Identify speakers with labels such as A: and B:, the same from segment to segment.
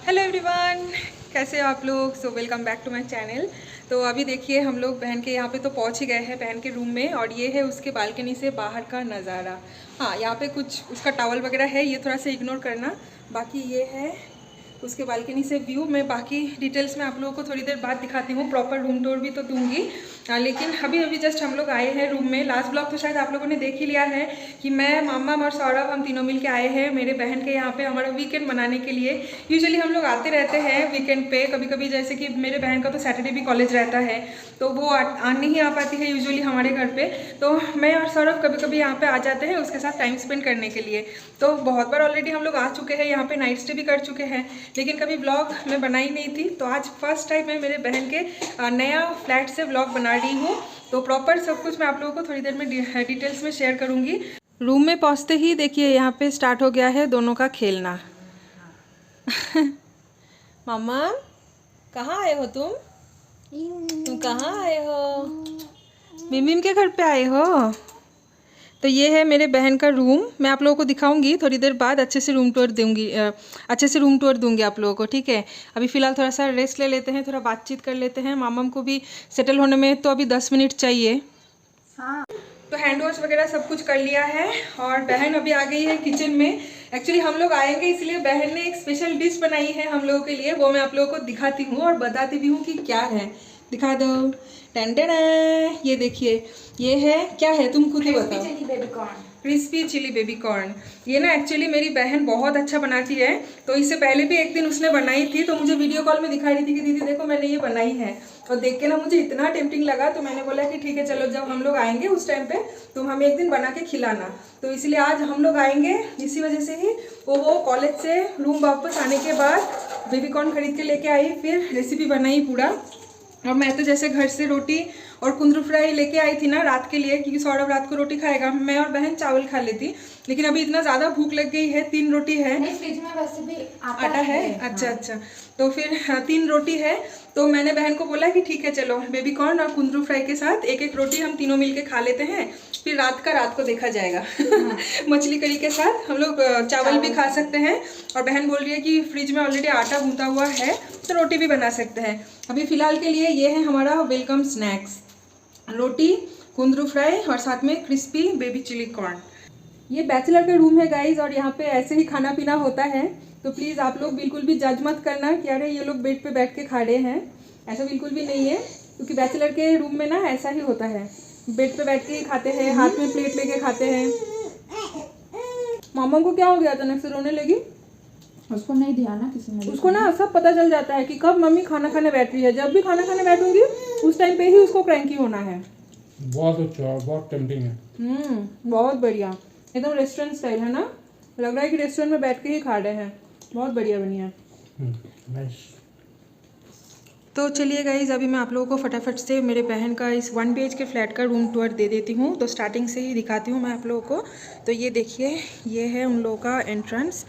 A: Hello everyone, कैसे हो आप लोग। So welcome back to my channel. तो अभी देखिए हम लोग बहन के यहाँ पे तो पहुँच ही गए हैं, बहन के रूम में। और ये है उसके बालकनी से बाहर का नज़ारा। हाँ, यहाँ पे कुछ उसका टॉवल वगैरह है, ये थोड़ा सा इग्नोर करना। बाकी ये है उसके बालकनी से व्यू। मैं बाकी डिटेल्स में आप लोगों को थोड़ी देर बाद दिखाती हूँ, प्रॉपर रूम टूर भी तो दूंगी। लेकिन अभी जस्ट हम लोग आए हैं रूम में। लास्ट ब्लॉग तो शायद आप लोगों ने देख ही लिया है कि मैं, मामा और सौरभ, हम तीनों मिल के आए हैं मेरे बहन के यहाँ पे हमारा वीकेंड मनाने के लिए। यूजुअली हम लोग आते रहते हैं वीकेंड पे, कभी कभी जैसे कि मेरे बहन का तो सैटरडे भी कॉलेज रहता है, तो वो नहीं आ पाती है यूजुअली हमारे घर पे। तो मैं और सौरभ कभी कभी यहाँ पे आ जाते हैं उसके साथ टाइम स्पेंड करने के लिए। तो बहुत बार ऑलरेडी हम लोग आ चुके हैं यहाँ पे, नाइट स्टे भी कर चुके हैं, लेकिन कभी ब्लॉग मैं बनाई नहीं थी। तो आज फर्स्ट टाइम मैं मेरे बहन के नया फ्लैट से ब्लॉग बना रही हूँ। तो प्रॉपर सब कुछ मैं आप लोगों को थोड़ी देर में डिटेल्स में शेयर करूँगी। रूम में पहुँचते ही देखिए यहाँ पे स्टार्ट हो गया है दोनों का खेलना। मामा, कहाँ आए हो तुम कहाँ आए हो? मिमिम के घर पे आए हो? तो ये है मेरे बहन का रूम। मैं आप लोगों को दिखाऊंगी थोड़ी देर बाद, अच्छे से रूम टूर दूंगी आप लोगों को, ठीक है। अभी फ़िलहाल थोड़ा सा रेस्ट ले लेते हैं, थोड़ा बातचीत कर लेते हैं। मामम को भी सेटल होने में तो अभी 10 मिनट चाहिए। हाँ, तो हैंड वॉश वगैरह सब कुछ कर लिया है और बहन अभी आ गई है किचन में। एक्चुअली हम लोग आएंगे इसलिए बहन ने एक स्पेशल डिश बनाई है हम लोगों के लिए, वो मैं आप लोगों को दिखाती हूँ और बताती भी हूँ कि क्या है। दिखा दो। टेंडन, ये देखिए, ये है, क्या है तुम खुद ही बताओ। Crispy chilli baby corn. ये ना एक्चुअली मेरी बहन बहुत अच्छा बनाती है। तो इससे पहले भी एक दिन उसने बनाई थी, तो मुझे वीडियो कॉल में दिखा रही थी कि दीदी देखो मैंने ये बनाई है। और देख के ना मुझे इतना टेम्पटिंग लगा, तो मैंने बोला कि ठीक है चलो, जब हम लोग आएंगे उस टाइम पे तुम हमें एक दिन बना के खिलाना। तो इसलिए आज हम लोग आएंगे, इसी वजह से ही वो कॉलेज से रूम वापस आने के बाद बेबी कॉर्न खरीद के लेके आई, फिर रेसिपी बनाई पूरा। और मैं तो जैसे घर से रोटी और कुंदरू फ्राई लेके आई थी ना रात के लिए, क्योंकि सौरभ रात को रोटी खाएगा, मैं और बहन चावल खा लेती। लेकिन अभी इतना ज़्यादा भूख लग गई है, 3 रोटी है। फ्रिज में वैसे भी आटा है। अच्छा अच्छा, तो फिर 3 रोटी है। तो मैंने बहन को बोला कि ठीक है चलो, बेबी कॉर्न और कुंदरू फ्राई के साथ एक एक रोटी हम तीनों मिल के खा लेते हैं, फिर रात को देखा जाएगा। मछली करी के साथ हम लोग चावल भी खा सकते हैं। और बहन बोल रही है कि फ्रिज में ऑलरेडी आटा गूंथा हुआ है, तो रोटी भी बना सकते हैं। अभी फ़िलहाल के लिए ये है हमारा वेलकम स्नैक्स, रोटी, कुंदरू फ्राई और साथ में क्रिस्पी बेबी चिली कॉर्न। ये बैचलर का रूम है गाइज, और यहाँ पे ऐसे ही खाना पीना होता है। तो प्लीज़ आप लोग बिल्कुल भी जज मत करना कि अरे ये लोग बेड पे बैठ के खा रहे हैं, ऐसा बिल्कुल भी नहीं है। क्योंकि बैचलर के रूम में ना ऐसा ही होता है, बेड पे बैठ के ही खाते हैं, हाथ में प्लेट लेके खाते हैं। मामा को क्या हो गया, अचानक से रोने लगी?
B: उसको नहीं दिया ना किसी ने।
A: उसको ना सब पता चल जाता है कि कब मम्मी खाना खाने बैठ रही है। जब भी खाना खाने बैठूंगी उस टाइम पे ही उसको क्रैंकी होना है।
C: बहुत अच्छा, बहुत टेम्पटिंग है।
A: बहुत बढ़िया, एकदम रेस्टोरेंट स्टाइल है ना, लग रहा है कि रेस्टोरेंट में बैठ के ही खा रहे हैं। बहुत बढ़िया बनी है।
C: नाइस।
A: तो चलिए गाइज, अभी मैं आप लोगों को फटाफट से मेरे बहन का इस 1 BHK फ्लैट का रूम टूर दे देती हूँ। तो स्टार्टिंग से ही दिखाती हूँ मैं आप लोगों को। तो ये देखिए, ये है उन लोगों का एंट्रेंस।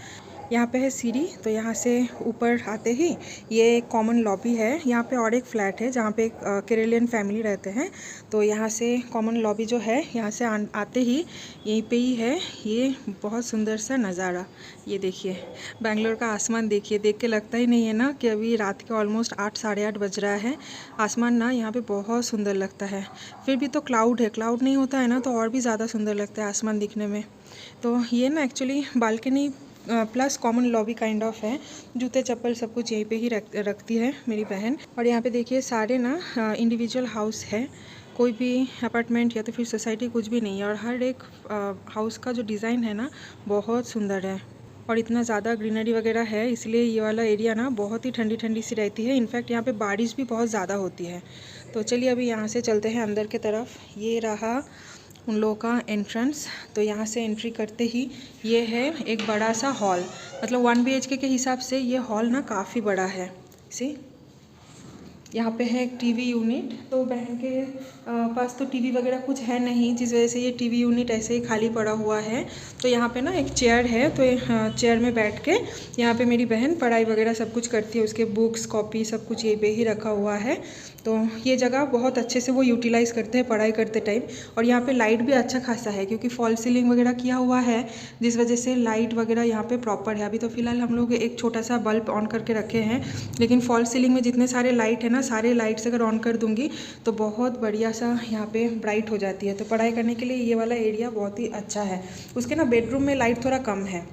A: यहाँ पे है सीढ़ी, तो यहाँ से ऊपर आते ही ये कॉमन लॉबी है। यहाँ पे और एक फ्लैट है जहाँ पे केरलियन फैमिली रहते हैं। तो यहाँ से कॉमन लॉबी जो है, यहाँ से आते ही यहीं पे ही है ये बहुत सुंदर सा नज़ारा। ये देखिए, बेंगलोर का आसमान देखिए, देख के लगता ही नहीं है ना कि अभी रात के ऑलमोस्ट 8 साढ़े 8 बज रहा है। आसमान ना यहाँ पे बहुत सुंदर लगता है। फिर भी तो क्लाउड है, क्लाउड नहीं होता है ना तो और भी ज़्यादा सुंदर लगता है आसमान दिखने में। तो ये ना actually balcony plus common lobby kind of है। जूते चप्पल सब कुछ यहीं पे ही रखती है मेरी बहन। और यहाँ पे देखिए सारे ना इंडिविजुअल हाउस है, कोई भी अपार्टमेंट या तो फिर सोसाइटी कुछ भी नहीं है। और हर एक हाउस का जो डिज़ाइन है ना बहुत सुंदर है। और इतना ज़्यादा ग्रीनरी वगैरह है, इसलिए ये वाला एरिया ना बहुत ही ठंडी ठंडी सी रहती है। इनफैक्ट यहाँ पे बारिश भी बहुत ज़्यादा होती है। तो चलिए अभी यहाँ से चलते हैं अंदर की तरफ। ये रहा उन लोगों का एंट्रेंस। तो यहाँ से एंट्री करते ही ये है एक बड़ा सा हॉल, मतलब 1 BHK के हिसाब से ये हॉल ना काफ़ी बड़ा है। सी, यहाँ पे है एक टीवी यूनिट। तो बहन के पास तो टीवी वगैरह कुछ है नहीं, जिस वजह से ये टीवी यूनिट ऐसे ही खाली पड़ा हुआ है। तो यहाँ पे ना एक चेयर है, तो चेयर में बैठ के यहाँ पे मेरी बहन पढ़ाई वगैरह सब कुछ करती है। उसके बुक्स कॉपी सब कुछ ये पे ही रखा हुआ है। तो ये जगह बहुत अच्छे से वो यूटिलाइज़ करते हैं पढ़ाई करते टाइम। और यहाँ पे लाइट भी अच्छा खासा है, क्योंकि फॉल सीलिंग वगैरह किया हुआ है, जिस वजह से लाइट वगैरह यहाँ पे प्रॉपर है। अभी तो फिलहाल हम लोग एक छोटा सा बल्ब ऑन करके रखे हैं, लेकिन फॉल सीलिंग में जितने सारे लाइट है ना, सारे लाइट्स अगर ऑन कर दूँगी तो बहुत बढ़िया सा यहाँ पे ब्राइट हो जाती है। तो पढ़ाई करने के लिए ये वाला एरिया बहुत ही अच्छा है। उसके ना बेडरूम में लाइट थोड़ा कम है।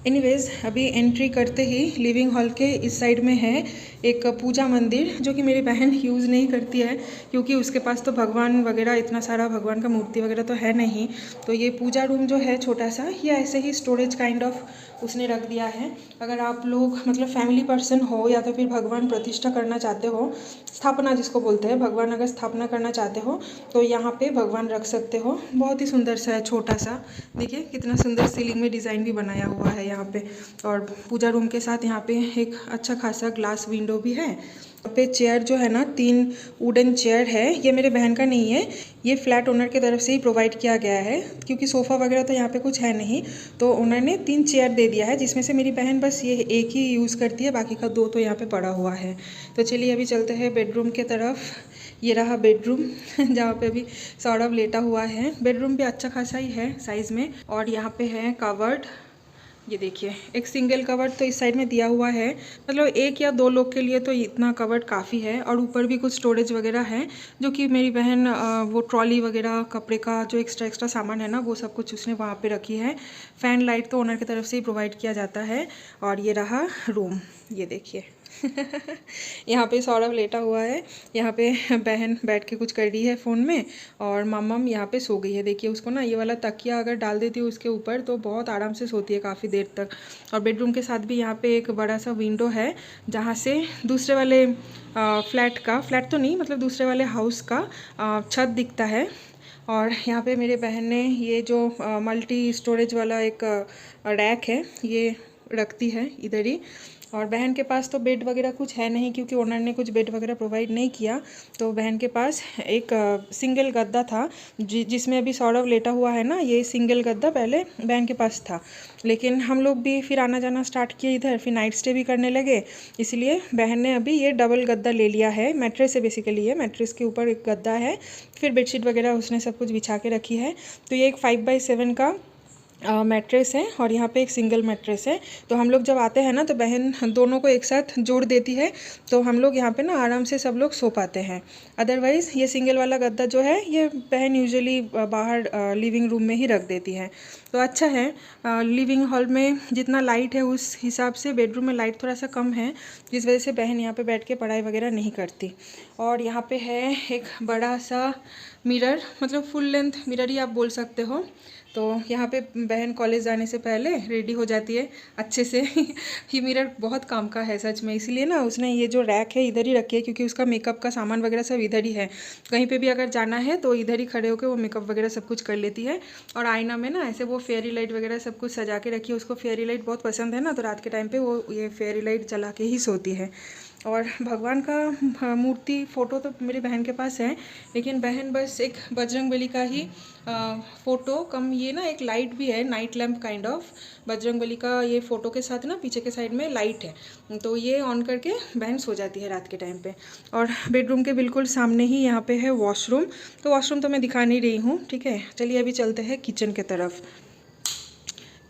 A: एनीवेज़, अभी एंट्री करते ही लिविंग हॉल के इस साइड में है एक पूजा मंदिर, जो कि मेरी बहन यूज़ नहीं करती है, क्योंकि उसके पास तो भगवान वगैरह इतना सारा भगवान का मूर्ति वगैरह तो है नहीं। तो ये पूजा रूम जो है छोटा सा, ये ऐसे ही स्टोरेज काइंड ऑफ उसने रख दिया है। अगर आप लोग मतलब फैमिली पर्सन हो, या तो फिर भगवान प्रतिष्ठा करना चाहते हो, स्थापना जिसको बोलते हैं, भगवान अगर स्थापना करना चाहते हो तो यहाँ पे भगवान रख सकते हो। बहुत ही सुंदर सा है, छोटा सा। देखिए कितना सुंदर सीलिंग में डिज़ाइन भी बनाया हुआ है यहाँ पे। और पूजा रूम के साथ यहाँ पे एक अच्छा खासा ग्लास विंडो भी है। यहाँ पे चेयर जो है ना, 3 वुडन चेयर है। ये मेरे बहन का नहीं है, ये फ्लैट ओनर की तरफ से ही प्रोवाइड किया गया है, क्योंकि सोफ़ा वगैरह तो यहाँ पे कुछ है नहीं। तो ओनर ने 3 चेयर दे दिया है, जिसमें से मेरी बहन बस ये एक ही यूज़ करती है, बाकी का 2 तो यहाँ पे पड़ा हुआ है। तो चलिए अभी चलते हैं बेडरूम के तरफ। ये रहा बेडरूम जहाँ पे अभी सौरभ लेटा हुआ है। बेडरूम भी अच्छा खासा ही है साइज़ में। और यहाँ पे है कवर्ड, ये देखिए एक सिंगल कवर्ड तो इस साइड में दिया हुआ है, मतलब 1 या 2 लोग के लिए तो इतना कवर्ड काफ़ी है। और ऊपर भी कुछ स्टोरेज वगैरह है, जो कि मेरी बहन वो ट्रॉली वगैरह कपड़े का जो एक्स्ट्रा सामान है ना, वो सब कुछ उसने वहाँ पे रखी है। फ़ैन लाइट तो ओनर की तरफ से ही प्रोवाइड किया जाता है। और ये रहा रूम, ये देखिए यहाँ पे सौरभ लेटा हुआ है, यहाँ पे बहन बैठ के कुछ कर रही है फ़ोन में, और मम्मम यहाँ पे सो गई है। देखिए उसको ना ये वाला तकिया अगर डाल देती हूँ उसके ऊपर तो बहुत आराम से सोती है काफ़ी देर तक। और बेडरूम के साथ भी यहाँ पे एक बड़ा सा विंडो है, जहाँ से दूसरे वाले फ्लैट तो नहीं, मतलब दूसरे वाले हाउस का छत दिखता है। और यहाँ पे मेरे बहन ने ये जो मल्टी स्टोरेज वाला एक रैक है, ये रखती है इधर ही। और बहन के पास तो बेड वगैरह कुछ है नहीं, क्योंकि ओनर ने कुछ बेड वगैरह प्रोवाइड नहीं किया। तो बहन के पास एक सिंगल गद्दा था, जिसमें अभी सौरभ लेटा हुआ है ना, ये सिंगल गद्दा पहले बहन के पास था। लेकिन हम लोग भी फिर आना जाना स्टार्ट किए इधर, फिर नाइट स्टे भी करने लगे, इसलिए बहन ने अभी ये डबल गद्दा ले लिया है। मैट्रेस है बेसिकली, ये मैट्रेस के ऊपर एक गद्दा है, फिर बेडशीट वगैरह उसने सब कुछ बिछा के रखी है। तो ये एक 5x7 का मैट्रेस है, और यहाँ पे एक सिंगल मैट्रेस है। तो हम लोग जब आते हैं ना, तो बहन दोनों को एक साथ जोड़ देती है, तो हम लोग यहाँ पे ना आराम से सब लोग सो पाते हैं। अदरवाइज़ ये सिंगल वाला गद्दा जो है, ये बहन यूजुअली बाहर लिविंग रूम में ही रख देती है। तो अच्छा है, लिविंग हॉल में जितना लाइट है उस हिसाब से बेडरूम में लाइट थोड़ा सा कम है, जिस वजह से बहन यहाँ पे बैठ के पढ़ाई वगैरह नहीं करती। और यहाँ पे है एक बड़ा सा मिरर, मतलब फुल लेंथ मिरर ही आप बोल सकते हो। तो यहाँ पे बहन कॉलेज जाने से पहले रेडी हो जाती है अच्छे से ये मिरर बहुत काम का है सच में, इसीलिए ना उसने ये जो रैक है इधर ही रखी है, क्योंकि उसका मेकअप का सामान वगैरह सब इधर ही है। कहीं पे भी अगर जाना है तो इधर ही खड़े होकर वो मेकअप वगैरह सब कुछ कर लेती है। और आईना में ना ऐसे वो फेयरी लाइट वगैरह सब कुछ सजा के रखी है, उसको फेयरी लाइट बहुत पसंद है ना, तो रात के टाइम पर वो ये फेयरी लाइट जला के ही सोती है। और भगवान का मूर्ति फ़ोटो तो मेरी बहन के पास है, लेकिन बहन बस एक बजरंगबली का ही फ़ोटो कम, ये ना एक लाइट भी है, night lamp kind of Bajrangbali का, ये फ़ोटो के साथ ना पीछे के साइड में लाइट है, तो ये ऑन करके बहन सो जाती है रात के टाइम पे। और बेडरूम के बिल्कुल सामने ही यहाँ पे है वॉशरूम। तो वॉशरूम तो मैं दिखा नहीं रही हूँ, ठीक है। चलिए अभी चलते हैं किचन के तरफ।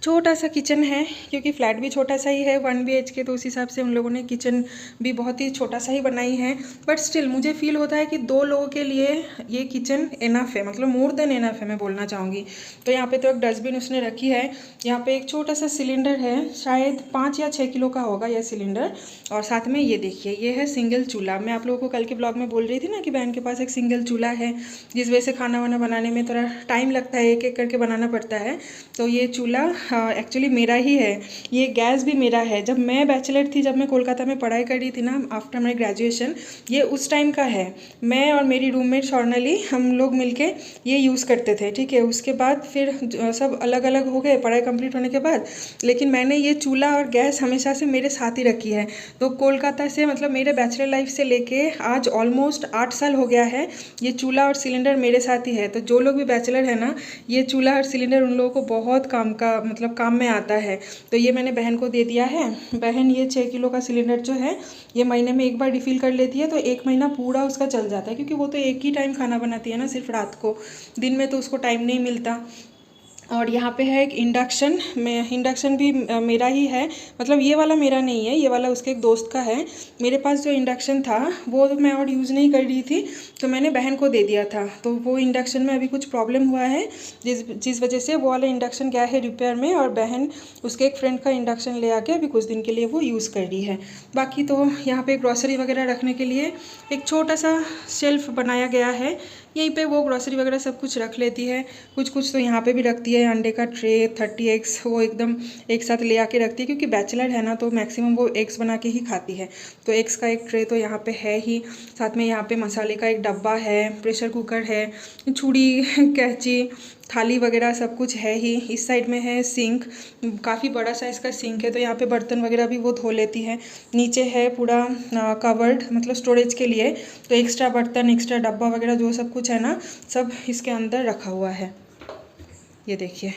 A: छोटा सा किचन है, क्योंकि फ्लैट भी छोटा सा ही है 1 BHK, तो उस हिसाब से उन लोगों ने किचन भी बहुत ही छोटा सा ही बनाई है। बट स्टिल मुझे फील होता है कि 2 लोगों के लिए ये किचन इनफ है, मतलब मोर देन इनफ है मैं बोलना चाहूँगी। तो यहाँ पे तो एक डस्टबिन उसने रखी है, यहाँ पे एक छोटा सा सिलेंडर है, शायद 5 या 6 किलो का होगा यह सिलेंडर। और साथ में ये देखिए, ये है सिंगल चूल्हा। मैं आप लोगों को कल के ब्लॉग में बोल रही थी ना कि बहन के पास एक सिंगल चूल्हा है, जिस वजह से खाना वाना बनाने में थोड़ा टाइम लगता है, एक एक करके बनाना पड़ता है। तो ये चूल्हा एक्चुअली मेरा ही है, ये गैस भी मेरा है। जब मैं बैचलर थी, जब मैं कोलकाता में पढ़ाई कर रही थी ना आफ्टर माई ग्रेजुएशन, ये उस टाइम का है। मैं और मेरी रूममेट स्वर्णाली, हम लोग मिलके ये यूज़ करते थे, ठीक है। उसके बाद फिर सब अलग अलग हो गए पढ़ाई कंप्लीट होने के बाद, लेकिन मैंने ये चूल्हा और गैस हमेशा से मेरे साथ ही रखी है। तो कोलकाता से मतलब मेरे बैचलर लाइफ से लेके आज ऑलमोस्ट 8 साल हो गया है, ये चूल्हा और सिलेंडर मेरे साथ ही है। तो जो लोग भी बैचलर है ना, ये चूल्हा और सिलेंडर उन लोगों को बहुत काम में आता है। तो ये मैंने बहन को दे दिया है। बहन ये 6 किलो का सिलेंडर जो है, ये महीने में एक बार रिफ़िल कर लेती है, तो 1 महीना पूरा उसका चल जाता है, क्योंकि वो तो एक ही टाइम खाना बनाती है ना, सिर्फ रात को। दिन में तो उसको टाइम नहीं मिलता। और यहाँ पे है एक इंडक्शन, इंडक्शन भी मेरा ही है, मतलब ये वाला मेरा नहीं है, ये वाला उसके एक दोस्त का है। मेरे पास जो इंडक्शन था वो मैं और यूज़ नहीं कर रही थी, तो मैंने बहन को दे दिया था। तो वो इंडक्शन में अभी कुछ प्रॉब्लम हुआ है, जिस वजह से वो वाला इंडक्शन गया है रिपेयर में, और बहन उसके एक फ्रेंड का इंडक्शन ले आके अभी कुछ दिन के लिए वो यूज़ कर रही है। बाकी तो यहाँ पे ग्रॉसरी वगैरह रखने के लिए एक छोटा सा शेल्फ बनाया गया है, यहीं पे वो ग्रॉसरी वगैरह सब कुछ रख लेती है। कुछ तो यहाँ पे भी रखती है, अंडे का ट्रे 30 एग्स वो एकदम एक साथ ले आके रखती है, क्योंकि बैचलर है ना, तो मैक्सिमम वो एग्स बना के ही खाती है। तो एग्स का एक ट्रे तो यहाँ पे है ही, साथ में यहाँ पे मसाले का एक डब्बा है, प्रेशर कुकर है, छुरी, कैंची, थाली वगैरह सब कुछ है ही। इस साइड में है सिंक, काफ़ी बड़ा साइज़ का सिंक है, तो यहाँ पे बर्तन वगैरह भी वो धो लेती है। नीचे है पूरा कवर्ड, मतलब स्टोरेज के लिए, तो एक्स्ट्रा बर्तन, एक्स्ट्रा डब्बा वगैरह जो सब कुछ है ना, सब इसके अंदर रखा हुआ है। ये देखिए,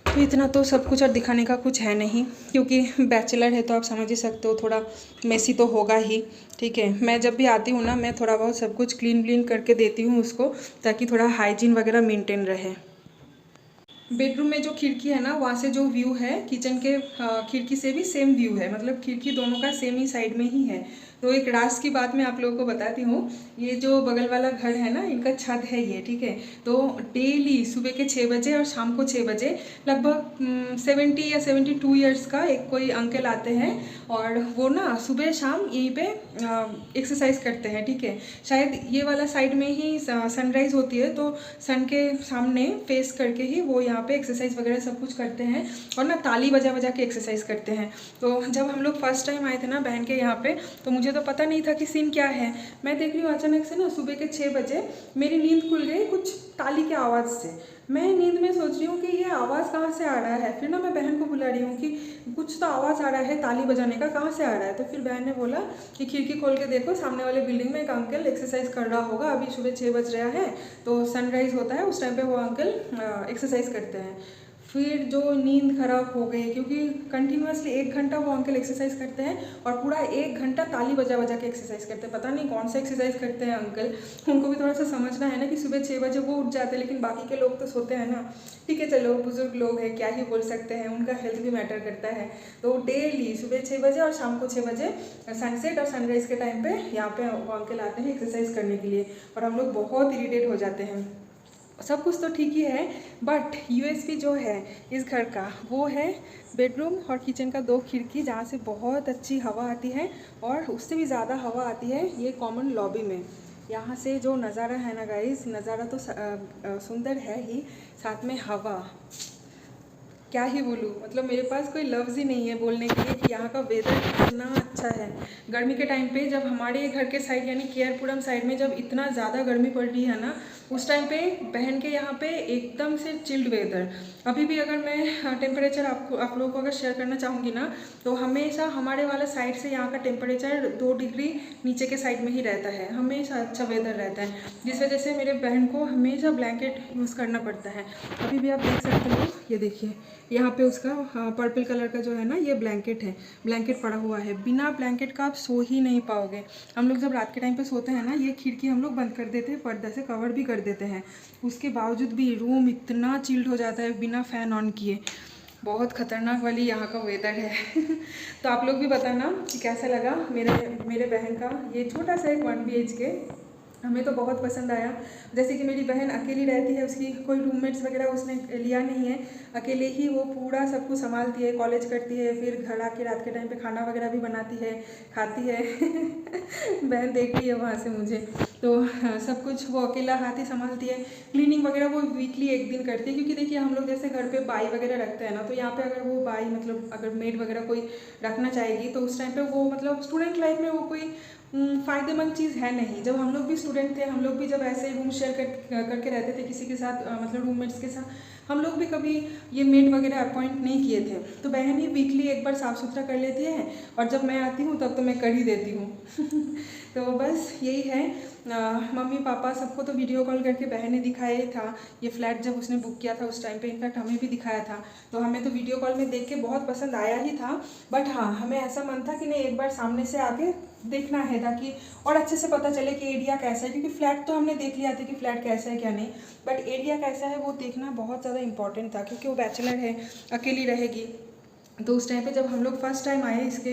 A: तो इतना तो सब कुछ और दिखाने का कुछ है नहीं, क्योंकि बैचलर है तो आप समझ ही सकते हो, थोड़ा मेसी तो होगा ही, ठीक है। मैं जब भी आती हूँ ना, मैं थोड़ा बहुत सब कुछ क्लीन करके देती हूँ उसको, ताकि थोड़ा हाइजीन वगैरह मेंटेन रहे। बेडरूम में जो खिड़की है ना, वहाँ से जो व्यू है किचन के खिड़की से भी सेम व्यू है, मतलब खिड़की दोनों का सेम ही साइड में ही है। तो एक राज की बात मैं आप लोगों को बताती हूँ, ये जो बगल वाला घर है ना, इनका छत है ये, ठीक है। तो डेली सुबह के 6 बजे और शाम को 6 बजे लगभग 70 या 72 ईयर्स का एक कोई अंकल आते हैं, और वो ना सुबह शाम यहीं पे एक्सरसाइज करते हैं, ठीक है। शायद ये वाला साइड में ही सनराइज़ होती है, तो सन के सामने फेस करके ही वो यहाँ पे एक्सरसाइज वगैरह सब कुछ करते हैं, और ना ताली बजा के एक्सरसाइज करते हैं। तो जब हम लोग फर्स्ट टाइम आए थे ना बहन के यहाँ पे, तो मुझे तो पता नहीं था कि सीन क्या है। मैं देख रही हूँ अचानक से ना सुबह के 6 बजे मेरी नींद खुल गई कुछ ताली के आवाज़ से। मैं नींद में सोच रही हूँ कि ये आवाज़ कहाँ से आ रहा है। फिर ना मैं बहन को बुला रही हूँ कि कुछ तो आवाज़ आ रहा है ताली बजाने का, कहाँ से आ रहा है। तो फिर बहन ने बोला कि खिड़की खोल के देखो, सामने वाले बिल्डिंग में एक अंकल एक्सरसाइज कर रहा होगा, अभी सुबह 6 बज रहा है, तो सनराइज़ होता है उस टाइम पे वो अंकल एक्सरसाइज करते हैं। फिर जो नींद खराब हो गई, क्योंकि कंटिन्यूसली 1 घंटा वो अंकल एक्सरसाइज करते हैं, और पूरा 1 घंटा ताली बजा के एक्सरसाइज करते हैं। पता नहीं कौन सा एक्सरसाइज करते हैं अंकल, उनको भी थोड़ा सा समझना है ना कि सुबह 6 बजे वो उठ जाते हैं, लेकिन बाकी के लोग तो सोते हैं ना। ठीक है, चलो बुजुर्ग लोग हैं, क्या ही बोल सकते हैं, उनका हेल्थ भी मैटर करता है। तो डेली सुबह 6 बजे और शाम को 6 बजे सनसेट और सनराइज़ के टाइम पे यहाँ पे वो अंकल आते हैं एक्सरसाइज करने के लिए, और हम लोग बहुत इरिटेट हो जाते हैं। सब कुछ तो ठीक ही है, बट यूएसपी जो है इस घर का वो है बेडरूम और किचन का 2 खिड़की, जहाँ से बहुत अच्छी हवा आती है, और उससे भी ज़्यादा हवा आती है ये कॉमन लॉबी में। यहाँ से जो नज़ारा है ना गाइस, नज़ारा तो सुंदर है ही, साथ में हवा, क्या ही बोलूँ, मतलब मेरे पास कोई लफ्ज़ ही नहीं है बोलने के लिए कि यहाँ का वेदर कितना अच्छा है। गर्मी के टाइम पे जब हमारे घर के साइड यानी केआरपुरम साइड में जब इतना ज़्यादा गर्मी पड़ रही है ना, उस टाइम पे बहन के यहाँ पे एकदम से चिल्ड वेदर। अभी भी अगर मैं टेम्परेचर आप लोगों को अगर शेयर करना चाहूँगी ना, तो हमेशा हमारे वाला साइड से यहाँ का टेम्परेचर 2 डिग्री नीचे के साइड में ही रहता है, हमेशा अच्छा वेदर रहता है, जिस वजह से मेरे बहन को हमेशा ब्लैंकेट यूज़ करना पड़ता है। अभी भी आप देख सकते हो, ये देखिए यहाँ पे उसका पर्पल कलर का जो है ना, ये ब्लैंकेट है, ब्लैंकेट पड़ा हुआ है। बिना ब्लैंकेट का आप सो ही नहीं पाओगे। हम लोग जब रात के टाइम पे सोते हैं ना, ये खिड़की हम लोग बंद कर देते हैं, पर्दा से कवर भी कर देते हैं, उसके बावजूद भी रूम इतना चिल्ड हो जाता है बिना फ़ैन ऑन किए। बहुत ख़तरनाक वाली यहाँ का वेदर है। तो आप लोग भी बताना कि कैसा लगा मेरे बहन का ये छोटा सा एक 1 BHK हमें तो बहुत पसंद आया। जैसे कि मेरी बहन अकेली रहती है, उसकी कोई रूममेट्स वगैरह उसने लिया नहीं है, अकेले ही वो पूरा सब कुछ संभालती है, कॉलेज करती है, फिर घर आके रात के टाइम पे खाना वगैरह भी बनाती है, खाती है बहन देख रही है वहाँ से मुझे, तो सब कुछ वो अकेला हाथ ही संभालती है। क्लीनिंग वगैरह वो वीकली एक दिन करती है, क्योंकि देखिए हम लोग जैसे घर पे बाई वगैरह रखते हैं ना, तो यहाँ पे अगर वो बाई मतलब अगर मेड वगैरह कोई रखना चाहेगी तो उस टाइम पे वो मतलब स्टूडेंट लाइफ में वो कोई फ़ायदेमंद चीज़ है नहीं। जब हम लोग भी स्टूडेंट थे, हम लोग भी जब ऐसे रूम शेयर करके रहते थे किसी के साथ, मतलब रूममेट्स के साथ, हम लोग भी कभी ये मेड वगैरह अपॉइंट नहीं किए थे। तो बहन ही वीकली एक बार साफ़ सुथरा कर लेती है, और जब मैं आती हूँ तब तो मैं कर ही देती हूँ तो बस यही है। मम्मी पापा सबको तो वीडियो कॉल करके बहन ने दिखाया था। ये फ्लैट जब उसने बुक किया था उस टाइम पे इनफैक्ट हमें भी दिखाया था, तो हमें तो वीडियो कॉल में देख के बहुत पसंद आया ही था। बट हाँ, हमें ऐसा मन था कि नहीं, एक बार सामने से आके देखना है ताकि और अच्छे से पता चले कि एरिया कैसा है, क्योंकि फ्लैट तो हमने देख लिया था कि फ्लैट कैसा है क्या नहीं, बट एरिया कैसा है वो देखना बहुत ज़्यादा इंपॉर्टेंट था, क्योंकि वो बैचलर है, अकेली रहेगी। तो उस टाइम पे जब हम लोग फर्स्ट टाइम आए इसके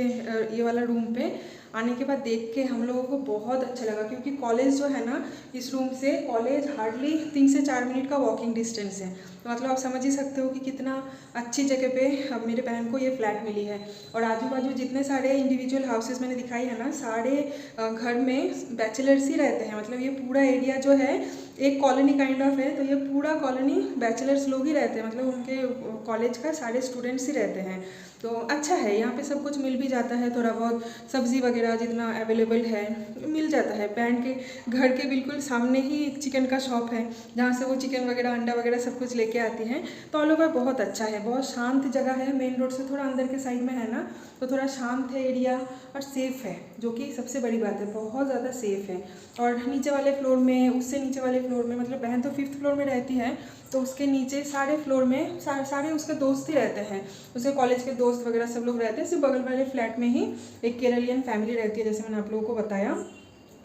A: ये वाला रूम पे, आने के बाद देख के हम लोगों को बहुत अच्छा लगा, क्योंकि कॉलेज जो है ना, इस रूम से कॉलेज हार्डली 3 से 4 मिनट का वॉकिंग डिस्टेंस है। तो मतलब आप समझ ही सकते हो कि कितना अच्छी जगह पे अब मेरे बहन को ये फ्लैट मिली है। और आजू बाजू जितने सारे इंडिविजुअल हाउसेस मैंने दिखाई है ना, सारे घर में बैचलर्स ही रहते हैं। मतलब ये पूरा एरिया जो है एक कॉलोनी काइंड ऑफ है, तो ये पूरा कॉलोनी बैचलर्स लोग ही रहते हैं, मतलब उनके कॉलेज का सारे स्टूडेंट्स ही रहते हैं। तो अच्छा है, यहाँ पे सब कुछ मिल भी जाता है, थोड़ा बहुत सब्ज़ी वगैरह जितना अवेलेबल है मिल जाता है। बहन के घर के बिल्कुल सामने ही एक चिकन का शॉप है, जहाँ से वो चिकन वगैरह अंडा वगैरह सब कुछ लेके आती हैं। तो ऑल ओवर बहुत अच्छा है, बहुत शांत जगह है, मेन रोड से थोड़ा अंदर के साइड में है ना, तो थोड़ा शांत है एरिया और सेफ़ है, जो कि सबसे बड़ी बात है, बहुत ज़्यादा सेफ़ है। और नीचे वाले फ्लोर में, उससे नीचे वाले फ्लोर में, मतलब बहन तो 5th फ्लोर में रहती है, तो उसके नीचे सारे फ्लोर में सारे उसके दोस्त ही रहते हैं, उसके कॉलेज के दोस्त वगैरह सब लोग रहते हैं। सिर्फ बगल वाले फ्लैट में ही एक केरलियन फैमिली रहती है, जैसे मैंने आप लोगों को बताया।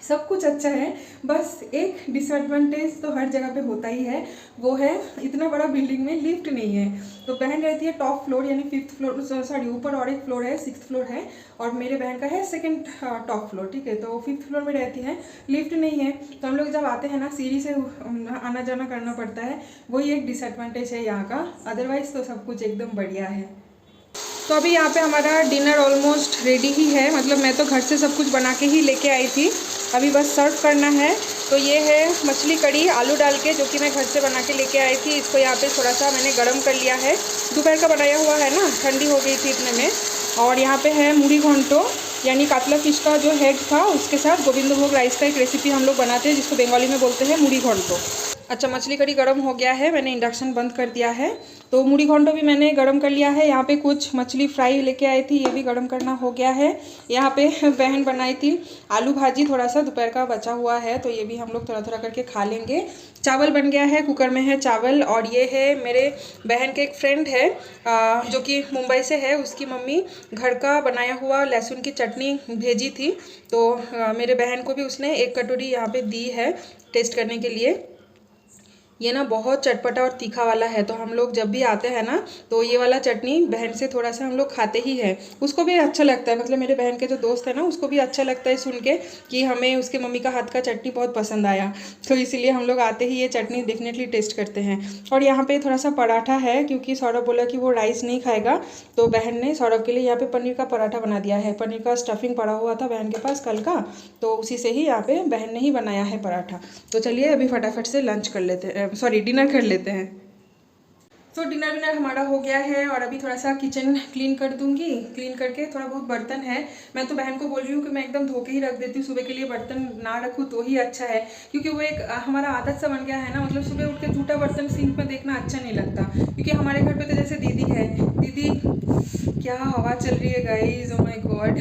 A: सब कुछ अच्छा है, बस एक डिसएडवांटेज तो हर जगह पे होता ही है, वो है इतना बड़ा बिल्डिंग में लिफ्ट नहीं है। तो बहन रहती है टॉप फ्लोर यानी 5th फ्लोर, सॉरी ऊपर और एक फ्लोर है, 6th फ्लोर है, और मेरे बहन का है 2nd टॉप फ्लोर, ठीक है। तो 5th फ्लोर में रहती है, लिफ्ट नहीं है, तो हम लोग जब आते हैं ना सीढ़ी से आना जाना करना पड़ता है, वही एक डिसएडवांटेज है यहाँ का, अदरवाइज़ तो सब कुछ एकदम बढ़िया है। तो अभी यहाँ पे हमारा डिनर ऑलमोस्ट रेडी ही है, मतलब मैं तो घर से सब कुछ बना के ही लेके आई थी, अभी बस सर्व करना है। तो ये है मछली कड़ी आलू डाल के, जो कि मैं घर से बना के लेके आई थी। इसको यहाँ पे थोड़ा सा मैंने गरम कर लिया है, दोपहर का बनाया हुआ है ना, ठंडी हो गई थी इतने में। और यहाँ पे है मुड़ी घोंटो, यानी कातला फिश का जो हेड था उसके साथ गोविंद भोग राइस का एक रेसिपी हम लोग बनाते हैं, जिसको बंगाली में बोलते हैं मुड़ी घोंटो। अच्छा, मछली कड़ी गर्म हो गया है, मैंने इंडक्शन बंद कर दिया है। तो मुड़ी घोंटो भी मैंने गरम कर लिया है। यहाँ पे कुछ मछली फ्राई लेके आई थी, ये भी गरम करना हो गया है। यहाँ पे बहन बनाई थी आलू भाजी, थोड़ा सा दोपहर का बचा हुआ है, तो ये भी हम लोग थोड़ा थोड़ा करके खा लेंगे। चावल बन गया है, कुकर में है चावल। और ये है मेरे बहन के एक फ्रेंड है जो कि मुंबई से है, उसकी मम्मी घर का बनाया हुआ लहसुन की चटनी भेजी थी, तो मेरे बहन को भी उसने 1 कटोरी यहाँ पे दी है टेस्ट करने के लिए। ये ना बहुत चटपटा और तीखा वाला है, तो हम लोग जब भी आते हैं ना, तो ये वाला चटनी बहन से थोड़ा सा हम लोग खाते ही हैं। उसको भी अच्छा लगता है, मतलब मेरे बहन के जो दोस्त है ना, उसको भी अच्छा लगता है सुन के कि हमें उसके मम्मी का हाथ का चटनी बहुत पसंद आया, तो इसीलिए हम लोग आते ही ये चटनी डेफिनेटली टेस्ट करते हैं। और यहाँ पे थोड़ा सा पराठा है, क्योंकि सौरभ बोला कि वो राइस नहीं खाएगा, तो बहन ने सौरभ के लिए यहाँ पे पनीर का पराठा बना दिया है। पनीर का स्टफिंग पड़ा हुआ था बहन के पास कल का, तो उसी से ही यहाँ पे बहन ने ही बनाया है पराठा। तो चलिए अभी फटाफट से लंच कर लेते हैं, सॉरी डिनर कर लेते हैं। तो डिनर विनर हमारा हो गया है, और अभी थोड़ा सा किचन क्लीन कर दूंगी। क्लीन करके थोड़ा बहुत बर्तन है, मैं तो बहन को बोल रही हूँ कि मैं एकदम धो के ही रख देती हूँ, सुबह के लिए बर्तन ना रखूँ तो ही अच्छा है, क्योंकि वो एक हमारा आदत सा बन गया है ना। मतलब सुबह उठ के जूठा बर्तन सिंक में देखना अच्छा नहीं लगता, क्योंकि हमारे घर पे तो जैसे दीदी है, दीदी क्या हवा चल रही है गाइस, ओ माय गॉड।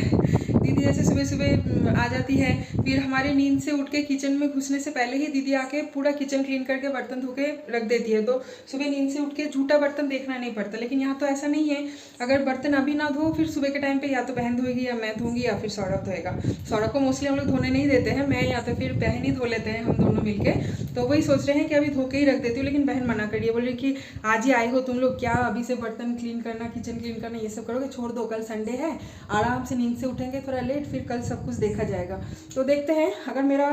A: दीदी जैसे सुबह सुबह आ जाती है, फिर हमारी नींद से उठ के किचन में घुसने से पहले ही दीदी आके पूरा किचन क्लीन करके बर्तन धो के रख देती है, तो सुबह नींद से उठ के झूठा बर्तन देखना नहीं पड़ता। लेकिन यहाँ तो ऐसा नहीं है, अगर बर्तन अभी ना धो, फिर सुबह के टाइम पे या तो बहन धोएगी या मैं धोऊंगी या फिर सौरभ धोएगा। सौरभ को मोस्टली हम लोग धोने नहीं देते हैं, मैं या तो फिर बहन ही धो लेते हैं, हम दोनों मिलके। तो वही सोच रहे हैं कि अभी धो के ही रख देती हूँ, लेकिन बहन मना करिए, बोल रही कि आज ही आई हो तुम लोग, क्या अभी से बर्तन क्लीन करना, किचन क्लीन करना, ये सब करोगे, छोड़ दो, कल संडे है, आराम से नींद से उठेंगे थोड़ा लेट, फिर कल सब कुछ देखा जाएगा। तो देखते हैं, अगर मेरा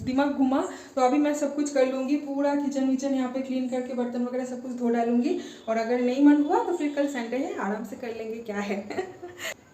A: दिमाग घुमा, तो अभी मैं सब कुछ कर लूँगी, पूरा किचन विचन यहाँ पे क्लीन करके बर्तन वगैरह सब कुछ धो डालूंगी। और अगर नहीं मन हुआ तो फिर कल संडे है, आराम से कर लेंगे, क्या है।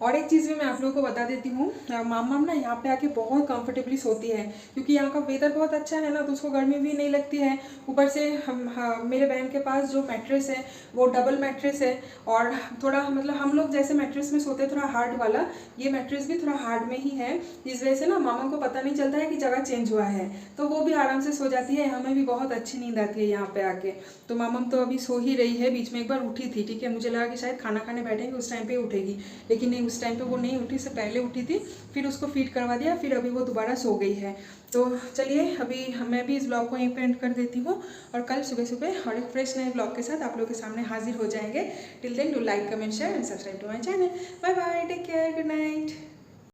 A: और एक चीज़ भी मैं आप लोगों को बता देती हूँ, मामा ना यहाँ पे आके बहुत कंफर्टेबली सोती है, क्योंकि यहाँ का वेदर बहुत अच्छा है ना, तो उसको गर्मी भी नहीं लगती है। ऊपर से मेरे बहन के पास जो मैट्रेस है वो डबल मैट्रेस है, और थोड़ा मतलब हम लोग जैसे मैट्रेस में सोते हैं थोड़ा हार्ड वाला, ये मैट्रेस भी थोड़ा हार्ड में ही है। इस वजह से ना मामा को पता नहीं चलता है कि जगह चेंज हुआ है, तो वो भी आराम से सो जाती है। हमें भी बहुत अच्छी नींद आती है यहाँ पे आके। तो मामम तो अभी सो ही रही है, बीच में एक बार उठी थी, ठीक है, मुझे लगा कि शायद खाना खाने बैठेंगे उस टाइम पे उठेगी, लेकिन नहीं, उस टाइम पे वो नहीं उठी, से पहले उठी थी। फिर उसको फीड करवा दिया, फिर अभी वो दोबारा सो गई है। तो चलिए अभी मैं भी इस ब्लॉग को यहीं पे एंड कर देती हूँ, और कल सुबह सुबह और एक फ्रेश नए ब्लॉग के साथ आप लोगों के सामने हाजिर हो जाएंगे। Till then do like, comment, share and subscribe to my channel. Bye bye, take care, good night.